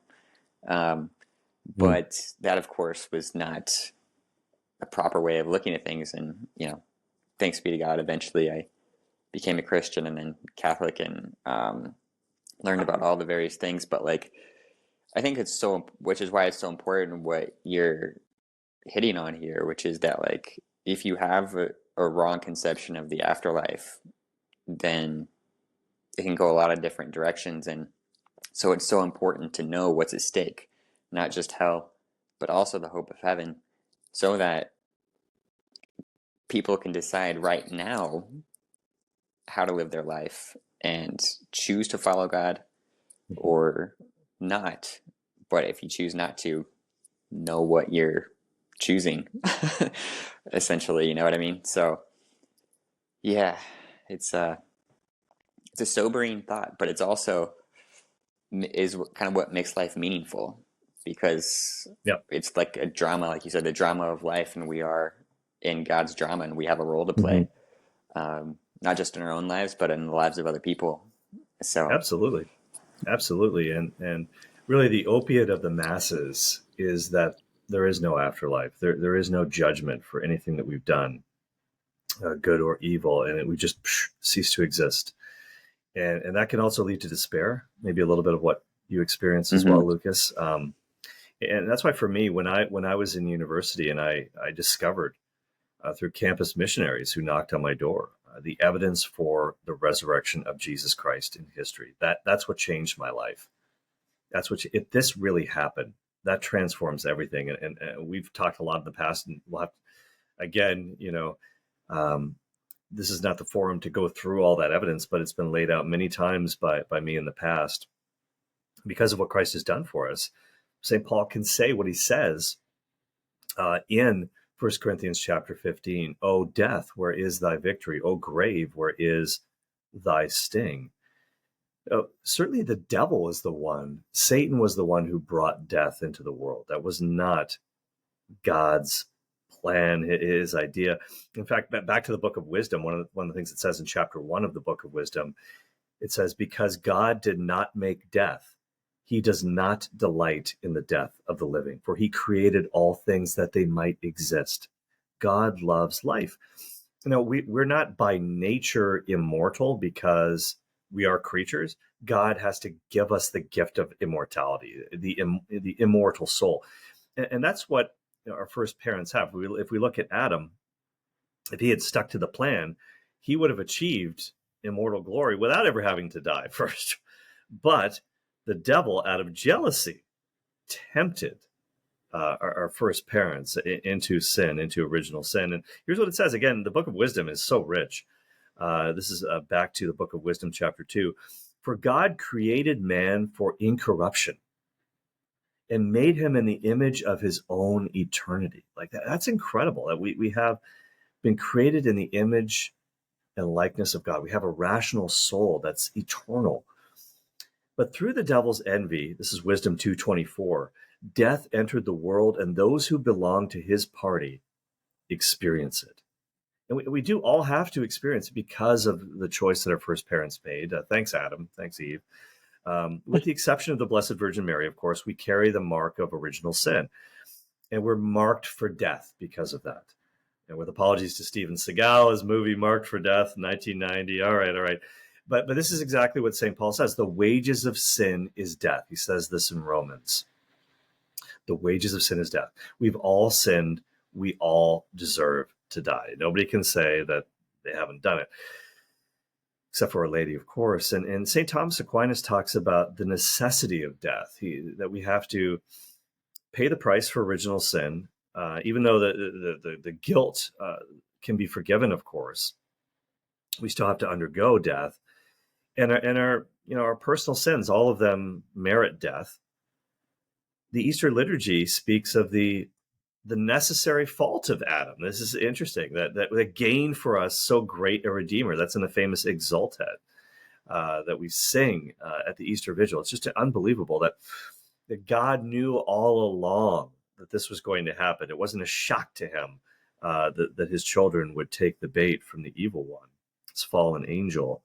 A: But that, of course, was not a proper way of looking at things. And, thanks be to God, eventually I became a Christian and then Catholic, and learned about all the various things. But like, I think which is why it's so important what you're hitting on here, which is that like, if you have a wrong conception of the afterlife, then it can go a lot of different directions. And so it's so important to know what's at stake, not just hell, but also the hope of heaven, so that people can decide right now how to live their life and choose to follow God or not. But if you choose not to, know what you're choosing, essentially, you know what I mean? So yeah, it's a sobering thought, but it's also is kind of what makes life meaningful, because it's like a drama, like you said, the drama of life, and we are in God's drama, and we have a role to play, not just in our own lives, but in the lives of other people. So
B: absolutely, and really, the opiate of the masses is that there is no afterlife. There is no judgment for anything that we've done, good or evil, and we just cease to exist. And that can also lead to despair, maybe a little bit of what you experienced as well, Lucas. And that's why for me, when I was in university, and I discovered through campus missionaries who knocked on my door the evidence for the resurrection of Jesus Christ in history. That's what changed my life. That's what if this really happened, that transforms everything. And we've talked a lot in the past, and we'll have again, this is not the forum to go through all that evidence, but it's been laid out many times by me in the past. Because of what Christ has done for us, St. Paul can say what he says in 1 Corinthians chapter 15. O death, where is thy victory? O grave, where is thy sting? Certainly the devil is the one, Satan was the one who brought death into the world. That was not God's plan, his idea. In fact, back to the book of wisdom, one of the things it says in chapter 1 of the book of wisdom, it says, because God did not make death, he does not delight in the death of the living, for he created all things that they might exist. God loves life. We're not by nature immortal because we are creatures. God has to give us the gift of immortality, the immortal soul. And that's what our first parents have. If we look at Adam, if he had stuck to the plan, he would have achieved immortal glory without ever having to die first. But the devil, out of jealousy, tempted our first parents into sin, into original sin. And here's what it says. Again, the book of wisdom is so rich. This is back to the book of wisdom, chapter 2. For God created man for incorruption and made him in the image of his own eternity. Like that's incredible that we have been created in the image and likeness of God. We have a rational soul that's eternal. But through the devil's envy, this is Wisdom 2:24, death entered the world, and those who belong to his party experience it. And we do all have to experience it because of the choice that our first parents made. Thanks, Adam. Thanks, Eve. With the exception of the Blessed Virgin Mary, of course, we carry the mark of original sin. And we're marked for death because of that. And with apologies to Steven Seagal, his movie Marked for Death, 1990. All right. But this is exactly what St. Paul says. The wages of sin is death. He says this in Romans. The wages of sin is death. We've all sinned. We all deserve to die. Nobody can say that they haven't done it, except for Our Lady, of course. And St. Thomas Aquinas talks about the necessity of death, that we have to pay the price for original sin, even though the guilt can be forgiven, of course. We still have to undergo death. And our personal sins, all of them merit death. The Easter liturgy speaks of the necessary fault of Adam. This is interesting, that gained for us so great a Redeemer. That's in the famous Exultet that we sing at the Easter Vigil. It's just unbelievable that God knew all along that this was going to happen. It wasn't a shock to him that his children would take the bait from the evil one, this fallen angel.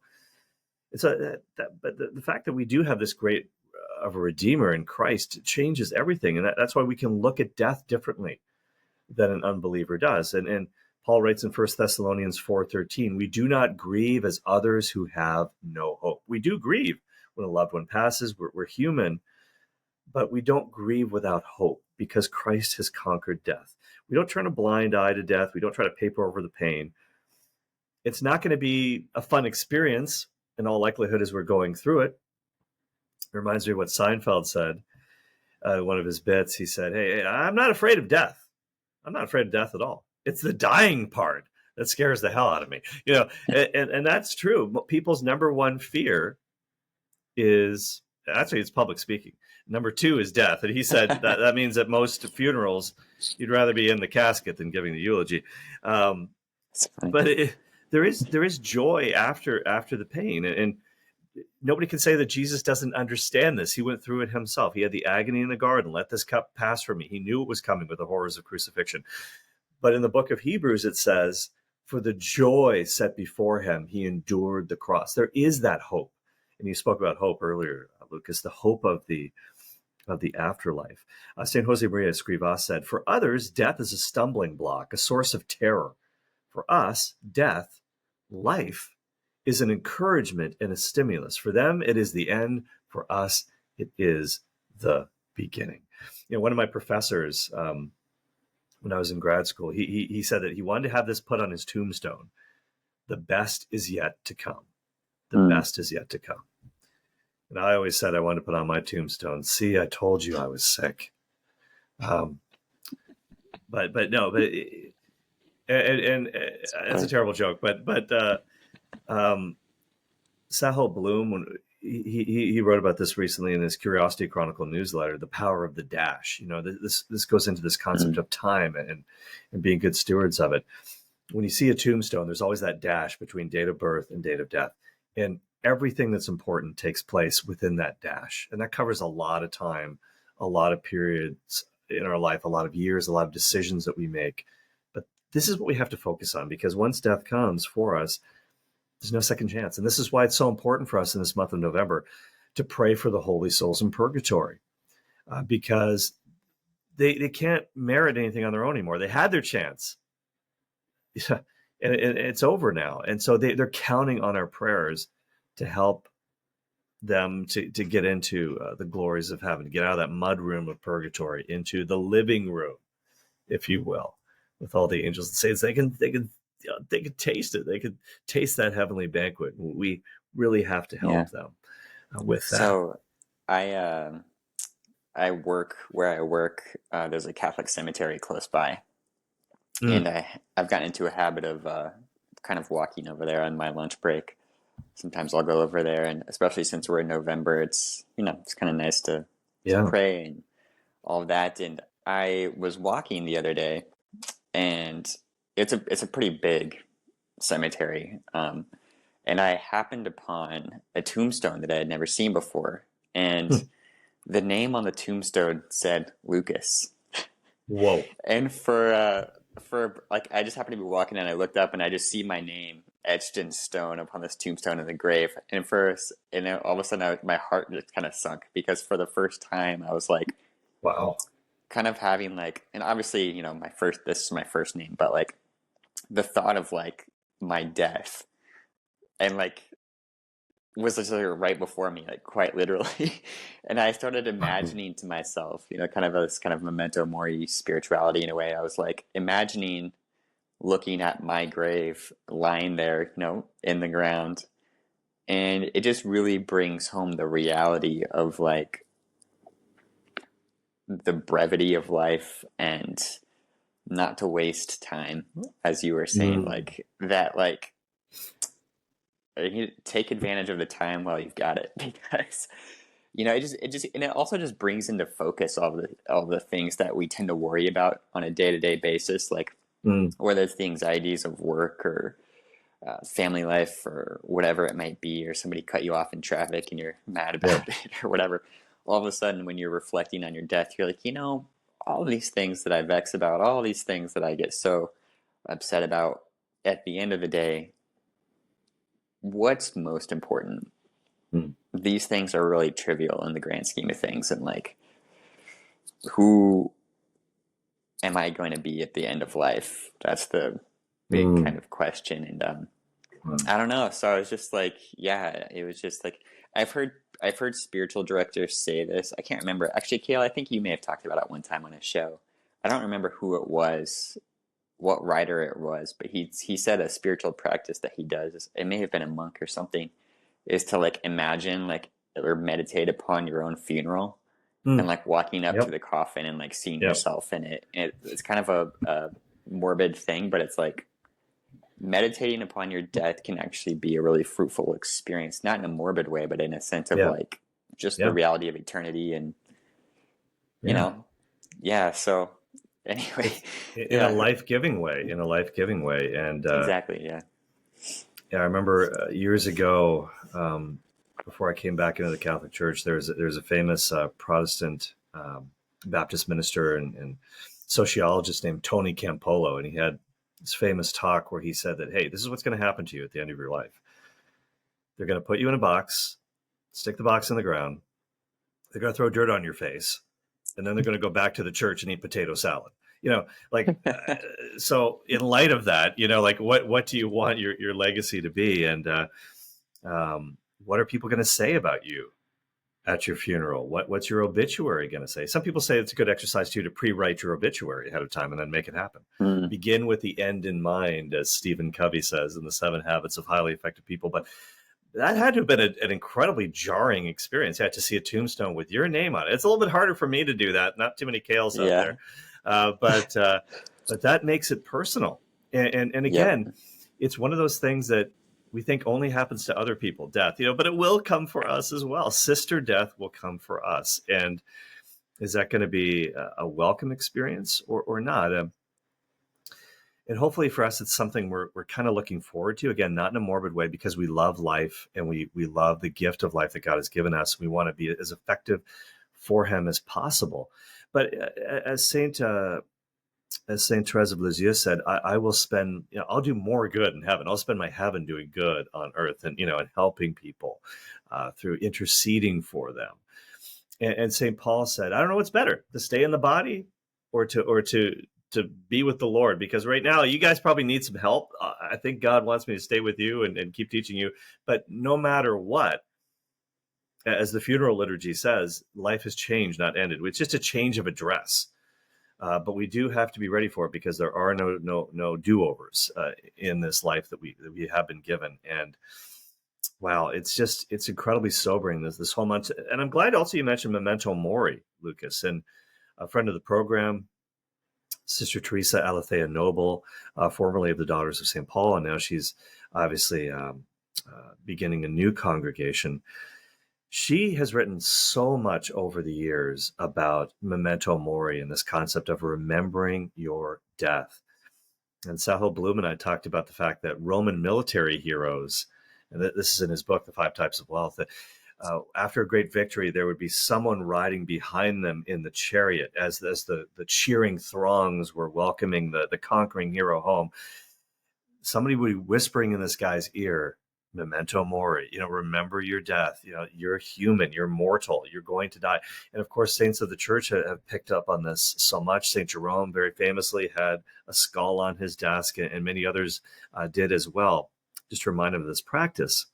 B: But the fact that we do have this great of a Redeemer in Christ changes everything. And that's why we can look at death differently than an unbeliever does. And Paul writes in 1 Thessalonians 4:13, we do not grieve as others who have no hope. We do grieve when a loved one passes. We're human, but we don't grieve without hope because Christ has conquered death. We don't turn a blind eye to death. We don't try to paper over the pain. It's not going to be a fun experience in all likelihood as we're going through it. It reminds me of what Seinfeld said, one of his bits. He said, hey, I'm not afraid of death. I'm not afraid of death at all. It's the dying part that scares the hell out of me. And that's true. People's number one fear is, actually, it's public speaking. Number two is death. And he said that means at most funerals, you'd rather be in the casket than giving the eulogy. But there is joy after the pain. And nobody can say that Jesus doesn't understand this. He went through it himself. He had the agony in the garden. Let this cup pass from me. He knew it was coming with the horrors of crucifixion. But in the book of Hebrews, it says, for the joy set before him, he endured the cross. There is that hope. And you spoke about hope earlier, Lucas, the hope of the afterlife. St. Jose Maria Escrivá said, for others, death is a stumbling block, a source of terror. For us, death, life, is an encouragement and a stimulus. For them, it is the end. For us, it is the beginning. One of my professors, when I was in grad school, he said that he wanted to have this put on his tombstone. The best is yet to come. The best is yet to come. And I always said I wanted to put on my tombstone, see, I told you I was sick. But And
A: It's
B: that's a
A: funny.
B: terrible joke, but um, Sahel Bloom, when he wrote about this recently in his Curiosity Chronicle newsletter, the power of the dash. You know, this goes into this concept
A: Mm,
B: of time and being good stewards of it. When you see a tombstone, there's always that dash between date of birth and date of death, and everything that's important takes place within that dash, and that covers a lot of time, a lot of periods in our life, a lot of years, a lot of decisions that we make. But this is what we have to focus on, because once death comes for us, there's no second chance. And this is why it's so important for us in this month of November to pray for the holy souls in purgatory, because they can't merit anything on their own anymore. They had their chance. Yeah, and it's over now. And so they're counting on our prayers to help them to get into the glories of heaven, to get out of that mud room of purgatory into the living room, if you will, with all the angels and saints. They could taste it. They could taste that heavenly banquet. We really have to
A: yeah.
B: help them with that.
A: So I I work where I work. There's a Catholic cemetery close by, and
B: Mm,
A: I've gotten into a habit of kind of walking over there on my lunch break. Sometimes I'll go over there, and especially since we're in November, it's it's kind of nice to
B: yeah.
A: pray and all of that. And I was walking the other day, and it's a pretty big cemetery. And I happened upon a tombstone that I had never seen before, and
B: Hmm.
A: the name on the tombstone said Lucas.
B: Whoa.
A: And for like I just happened to be walking and I looked up and I just see my name etched in stone upon this tombstone in the grave. And then all of a sudden my heart just kind of sunk because for the first time I was like
B: Wow.
A: kind of having like, and obviously my first this is my first name, but like the thought of like my death and like was just like right before me, like quite literally. And I started imagining to myself, kind of this kind of memento mori spirituality in a way. I was like imagining looking at my grave lying there, in the ground. And it just really brings home the reality of like the brevity of life and not to waste time, as you were saying,
B: Mm,
A: like that, like you take advantage of the time while you've got it because and it also just brings into focus all the things that we tend to worry about on a day-to-day basis, like
B: mm,
A: whether it's the anxieties of work or family life or whatever it might be, or somebody cut you off in traffic and you're mad
B: yeah.
A: about it or whatever. All of a sudden, when you're reflecting on your death, you're like, all these things that I vex about, all these things that I get so upset about, at the end of the day, what's most important?
B: Mm,
A: These things are really trivial in the grand scheme of things. And like, who am I going to be at the end of life? That's the big
B: mm,
A: kind of question. And
B: mm.
A: I don't know. So I was just like, yeah, it was just like I've heard spiritual directors say this. I can't remember. Actually, Cale, I think you may have talked about it one time on a show. I don't remember who it was, what writer it was, but he said a spiritual practice that he does. It may have been a monk or something, is to like imagine like or meditate upon your own funeral and
B: Mm.
A: like walking up to
B: Yep.
A: the coffin and like seeing
B: Yep.
A: yourself in it. And it's kind of a morbid thing, but it's like meditating upon your death can actually be a really fruitful experience, not in a morbid way, but in a sense of
B: Yeah.
A: like just the
B: Yeah.
A: reality of eternity and you
B: Yeah.
A: know, yeah. So anyway,
B: It's in a
A: yeah,
B: life-giving way, And
A: exactly, yeah.
B: yeah, I remember years ago, before I came back into the Catholic Church, there's a famous Protestant Baptist minister and sociologist named Tony Campolo, and he had this famous talk where he said that, hey, this is what's going to happen to you at the end of your life. They're going to put you in a box, stick the box in the ground. They're going to throw dirt on your face, and then they're going to go back to the church and eat potato salad. Like so. In light of that, like what do you want your legacy to be, and what are people going to say about you at your funeral? What's your obituary going to say? Some people say it's a good exercise too to pre-write your obituary ahead of time and then make it happen.
A: Mm,
B: Begin with the end in mind, as Stephen Covey says in the 7 Habits of Highly Effective People. But that had to have been an incredibly jarring experience. You had to see a tombstone with your name on it. It's a little bit harder for me to do that. Not too many Cales out
A: yeah,
B: there, uh, but uh, but that makes it personal. And
A: Yep.
B: again, it's one of those things that we think only happens to other people, death, but it will come for us as well. Sister death will come for us. And is that going to be a welcome experience or not? And hopefully for us, it's something we're kind of looking forward to. Again, not in a morbid way, because we love life and we love the gift of life that God has given us. We want to be as effective for Him as possible. But as Saint Therese of Lisieux said, I will spend, I'll do more good in heaven. I'll spend my heaven doing good on earth, and and helping people through interceding for them. And Saint Paul said, I don't know what's better, to stay in the body or to be with the Lord, because right now you guys probably need some help. I think God wants me to stay with you and keep teaching you. But no matter what, as the funeral liturgy says, life has changed, not ended. It's just a change of address. But we do have to be ready for it, because there are no do-overs in this life that we have been given. And wow, it's incredibly sobering, this whole month. And I'm glad also you mentioned Memento Mori, Lucas, and a friend of the program, Sister Teresa Aletheia Noble, formerly of the Daughters of St. Paul, and now she's obviously beginning a new congregation. She has written so much over the years about Memento Mori and this concept of remembering your death. And Sahel Bloom and I talked about the fact that Roman military heroes, and this is in his book, The Five Types of Wealth, that after a great victory, there would be someone riding behind them in the chariot as the cheering throngs were welcoming the conquering hero home. Somebody would be whispering in this guy's ear, Memento Mori, remember your death. You're human, you're mortal, you're going to die. And of course, saints of the church have picked up on this so much. St. Jerome very famously had a skull on his desk, and many others did as well, just to remind him of this practice.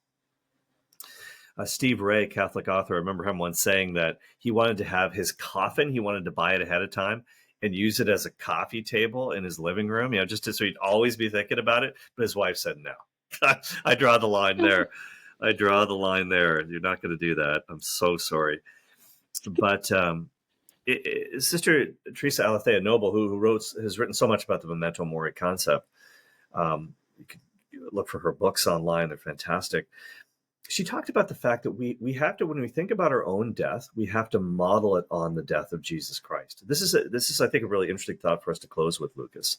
B: Steve Ray, Catholic author, I remember him once saying that he wanted to have his coffin, he wanted to buy it ahead of time and use it as a coffee table in his living room, just so he'd always be thinking about it. But his wife said no. I draw the line there. I draw the line there. You're not going to do that. I'm so sorry. But Sister Teresa Aletheia Noble, who has written so much about the Memento Mori concept, you can look for her books online. They're fantastic. She talked about the fact that we have to, when we think about our own death, we have to model it on the death of Jesus Christ. This is, I think, a really interesting thought for us to close with, Lucas.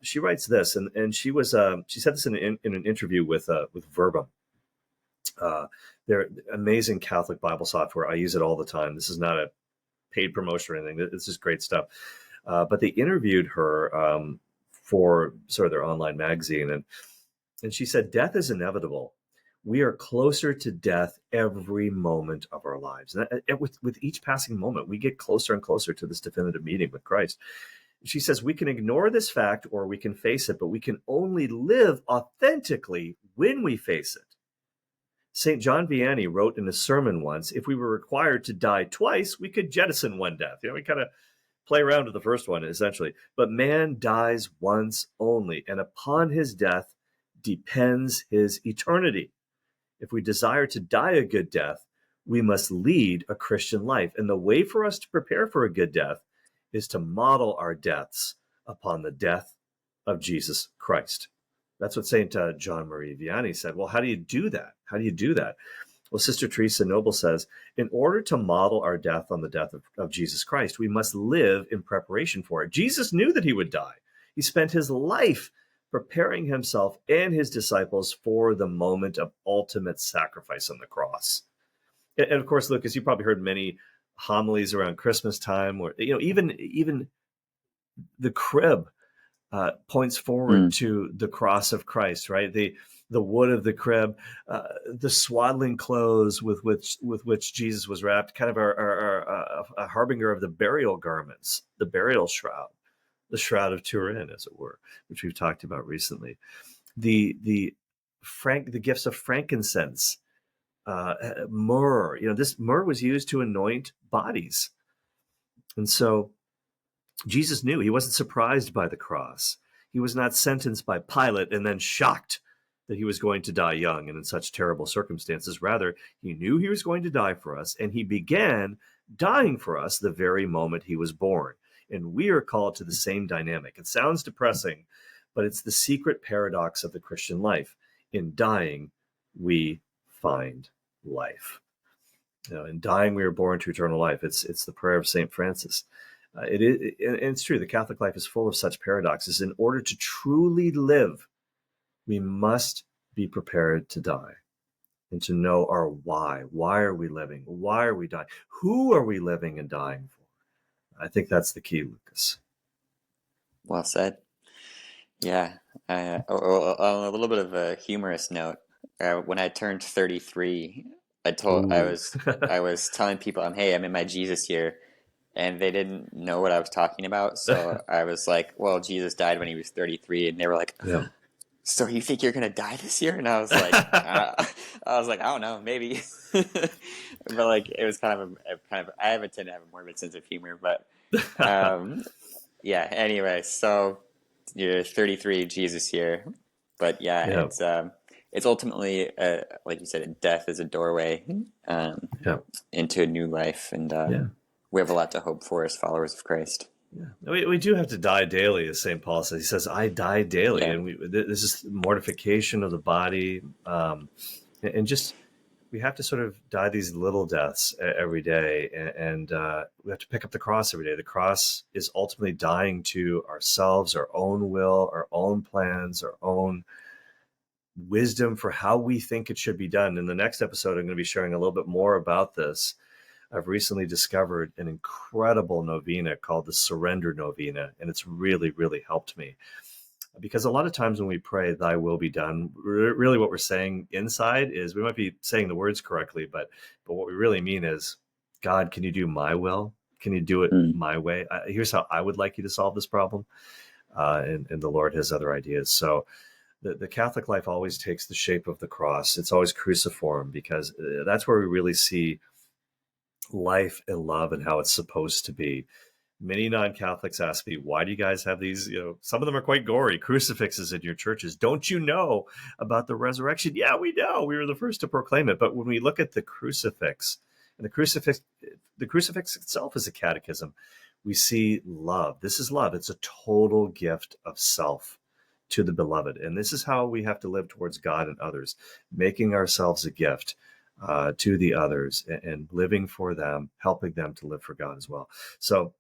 B: She writes this, and she said this in an interview with Verbum. They're amazing Catholic Bible software. I use it all the time. This is not a paid promotion or anything. This is great stuff. But they interviewed her for sort of their online magazine, and she said, death is inevitable. We are closer to death every moment of our lives. And with each passing moment, we get closer and closer to this definitive meeting with Christ. She says we can ignore this fact or we can face it, but we can only live authentically when we face it. St. John Vianney wrote in a sermon once, if we were required to die twice, we could jettison one death. We kind of play around with the first one, essentially. But man dies once only, and upon his death depends his eternity. If we desire to die a good death, we must lead a Christian life. And the way for us to prepare for a good death is to model our deaths upon the death of Jesus Christ. That's what St. John Marie Vianney said. Well, how do you do that? How do you do that? Well, Sister Teresa Noble says, in order to model our death on the death of Jesus Christ, we must live in preparation for it. Jesus knew that he would die. He spent his life preparing himself and his disciples for the moment of ultimate sacrifice on the cross. And of course, Lucas, you probably heard many homilies around Christmas time where, even the crib points forward to the cross of Christ, right? The wood of the crib, the swaddling clothes with which Jesus was wrapped, kind of are a harbinger of the burial garments, the burial shroud, the shroud of Turin, as it were, which we've talked about recently. The gifts of frankincense, myrrh. This myrrh was used to anoint bodies, and so Jesus knew. He wasn't surprised by the cross. He was not sentenced by Pilate and then shocked that he was going to die young and in such terrible circumstances. Rather, he knew he was going to die for us, and he began dying for us the very moment he was born. And we are called to the same dynamic. It sounds depressing, but it's the secret paradox of the Christian life. In dying, we find life. In dying, we are born to eternal life. It's the prayer of St. Francis. It is, and it's true. The Catholic life is full of such paradoxes. In order to truly live, we must be prepared to die and to know our why. Why are we living? Why are we dying? Who are we living and dying for? I think that's the key, Lucas.
A: Well said. Yeah. On a little bit of a humorous note, when I turned 33,
B: Ooh.
A: I was telling people, hey, I'm in my Jesus year, and they didn't know what I was talking about. So I was like, well, Jesus died when he was 33, and they were like,
B: Yeah.
A: so you think you're gonna die this year? And I was like, I don't know, maybe. But like, it was I have a tend to have a morbid sense of humor, but yeah. Anyway, so you're 33 Jesus year, but yeah,
B: Yeah.
A: it's ultimately like you said, death is a doorway
B: Yeah.
A: into a new life, and
B: Yeah.
A: we have a lot to hope for as followers of Christ.
B: Yeah. We do have to die daily, as St. Paul says. He says, I die daily.
A: Yeah.
B: And this is mortification of the body. And just, we have to sort of die these little deaths every day. And we have to pick up the cross every day. The cross is ultimately dying to ourselves, our own will, our own plans, our own wisdom for how we think it should be done. In the next episode, I'm going to be sharing a little bit more about this. I've recently discovered an incredible novena called the Surrender Novena, and it's really, really helped me. Because a lot of times when we pray, thy will be done, really what we're saying inside is, we might be saying the words correctly, but what we really mean is, God, can you do my will? Can you do it my way? Here's how I would like you to solve this problem. And the Lord has other ideas. So the Catholic life always takes the shape of the cross. It's always cruciform, because that's where we really see life and love and how it's supposed to be. Many non-Catholics ask me, why do you guys have these, some of them are quite gory, crucifixes in your churches? Don't you know about the resurrection? Yeah, we know. We were the first to proclaim it. But when we look at the crucifix, and the crucifix itself is a catechism, we see love. This is love. It's a total gift of self to the beloved. And this is how we have to live towards God and others, making ourselves a gift to the others and living for them, helping them to live for God as well. So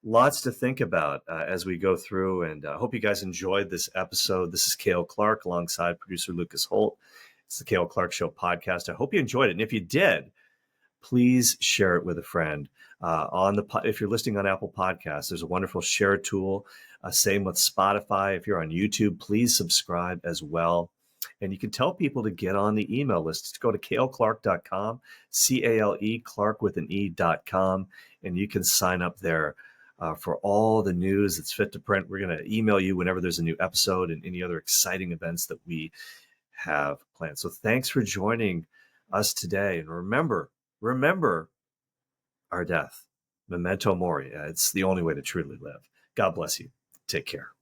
B: lots to think about as we go through, and I hope you guys enjoyed this episode. This is Cale Clarke alongside producer Lucas Holt. It's the Cale Clarke Show podcast. I hope you enjoyed it. And if you did, please share it with a friend. If you're listening on Apple Podcasts, there's a wonderful share tool. Same with Spotify. If you're on YouTube, please subscribe as well. And you can tell people to get on the email list. Just go to caleclarke.com, C-A-L-E, Clarke with an E.com, and you can sign up there for all the news that's fit to print. We're going to email you whenever there's a new episode and any other exciting events that we have planned. So thanks for joining us today. And remember our death. Memento mori. It's the only way to truly live. God bless you. Take care.